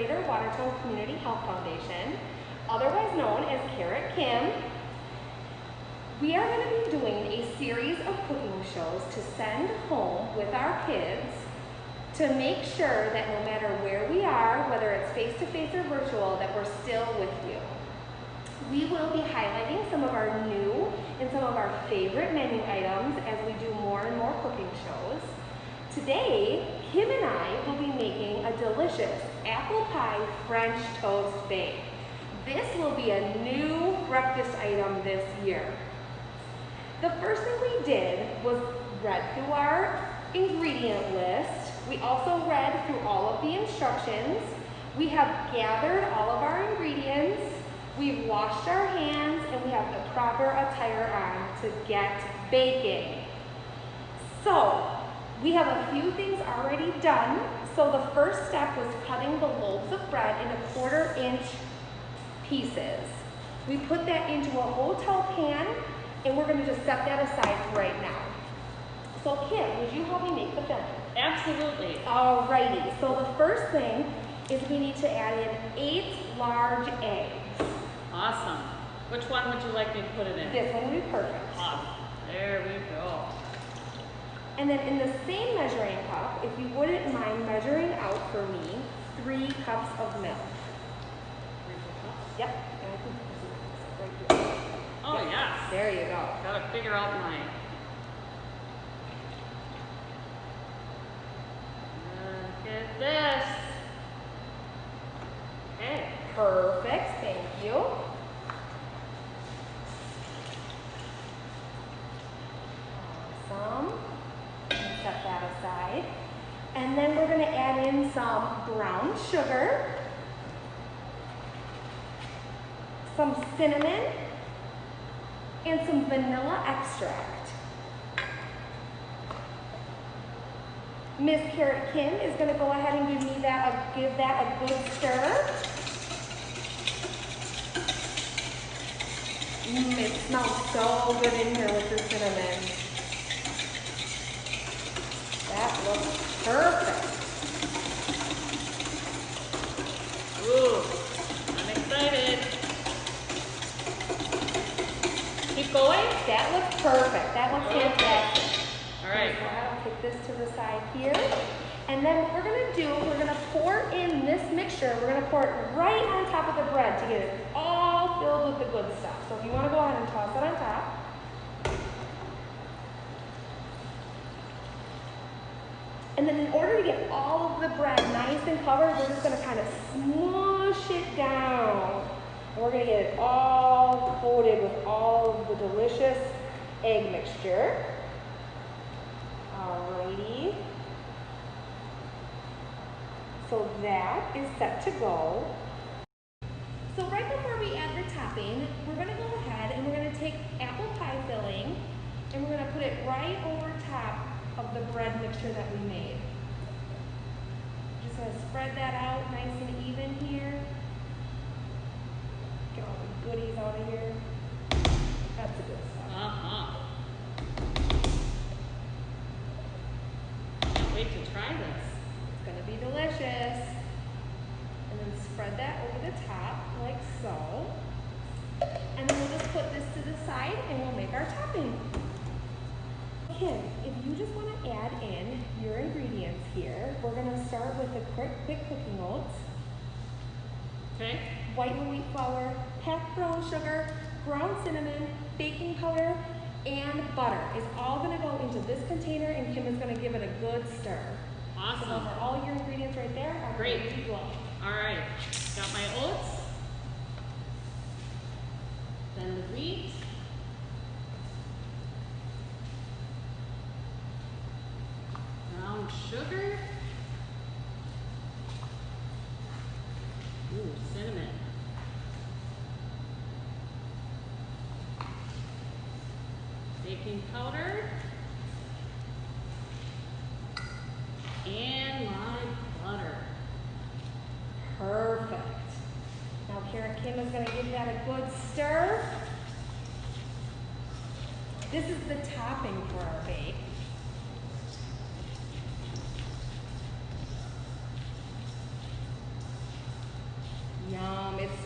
Greater Watertown Community Health Foundation, otherwise known as Carrot Kim. We are going to be doing a series of cooking shows to send home with our kids to make sure that no matter where we are, whether it's face-to-face or virtual, that we're still with you. We will be highlighting some of our new and some of our favorite menu items as we do more and more cooking shows. Today, Kim and I will be making a delicious apple pie French toast bake. This will be a new breakfast item this year. The first thing we did was read through our ingredient list. We also read through all of the instructions. We have gathered all of our ingredients. We've washed our hands and we have the proper attire on to get baking. So, we have a few things already done. So the first step was cutting the loaves of bread into 1/4 inch pieces. We put that into a hotel pan and we're going to just set that aside right now. So Kim, would you help me make the filling? Absolutely. Alrighty, so the first thing is we need to add in 8 large eggs. Awesome. Which one would you like me to put it in? This one would be perfect. Awesome. There we go. And then in the same measuring cup, if you wouldn't mind measuring out for me, 3 cups of milk. 3 cups? Yep. And I think this is right here. Oh, Yep. yes. There you go. Gotta figure out my... Look at this. Okay. Perfect, thank you. Awesome. Set that aside. And then we're going to add in some brown sugar, some cinnamon, and some vanilla extract. Miss Carrot Kim is going to go ahead and give that a good stir. It smells so good in here with the cinnamon. That looks perfect. Ooh, I'm excited. Keep going. That looks perfect. That looks fantastic. All right. So I'll put this to the side here. And then what we're going to do, we're going to pour in this mixture. We're going to pour it right on top of the bread to get it all filled with the good stuff. So if you want to go ahead and toss it on top. And then in order to get all of the bread nice and covered, we're just going to kind of smoosh it down. And we're going to get it all coated with all of the delicious egg mixture. Alrighty. So that is set to go. So right before we add the topping, we're going to go ahead and we're going to take apple pie filling and we're going to put it right over top of the bread mixture that we made. Just going to spread that out nice and even here. Get all the goodies out of here. That's the good stuff. Can't wait to try this. It's going to be delicious. And then spread that over the top like so. And then we'll just put this to the side and we'll make our topping. Kim, if you just want to add in your ingredients here, we're going to start with the quick cooking oats. Okay. White wheat flour, packed brown sugar, ground cinnamon, baking powder, and butter is all going to go into this container and Kim is going to give it a good stir. Awesome. So those are all your ingredients right there. Great. Ready to go. All right. Got my oats. Then the wheat. Brown sugar. Ooh, cinnamon. Baking powder. And my butter. Perfect. Now Carrot Kim is going to give that a good stir. This is the topping for our bake.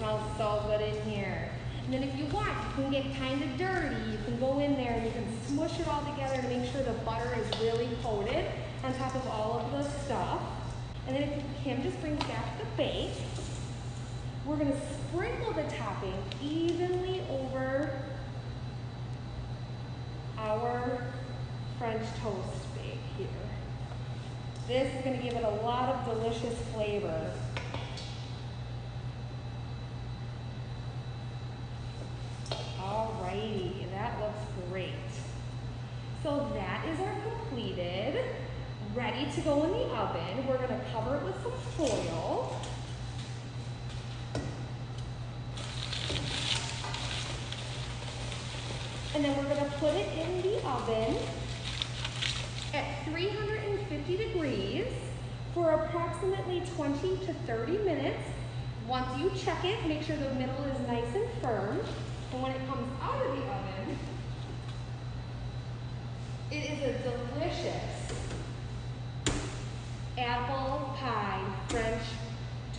smells so good in here. And then if you want, you can get kind of dirty. You can go in there and you can smush it all together to make sure the butter is really coated on top of all of the stuff. And then if Kim just brings back the bake, we're gonna sprinkle the topping evenly over our French toast bake here. This is gonna give it a lot of delicious flavor. Alrighty, that looks great. So that is our completed, ready to go in the oven. We're gonna cover it with some foil. And then we're gonna put it in the oven at 350 degrees for approximately 20 to 30 minutes. Once you check it, make sure the middle is nice and firm. And when it comes out of the oven, it is a delicious apple pie French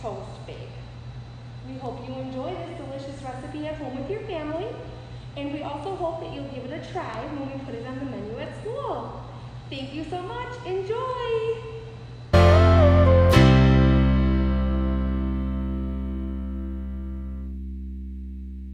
toast bake. We hope you enjoy this delicious recipe at home with your family. And we also hope that you'll give it a try when we put it on the menu at school. Thank you so much. Enjoy!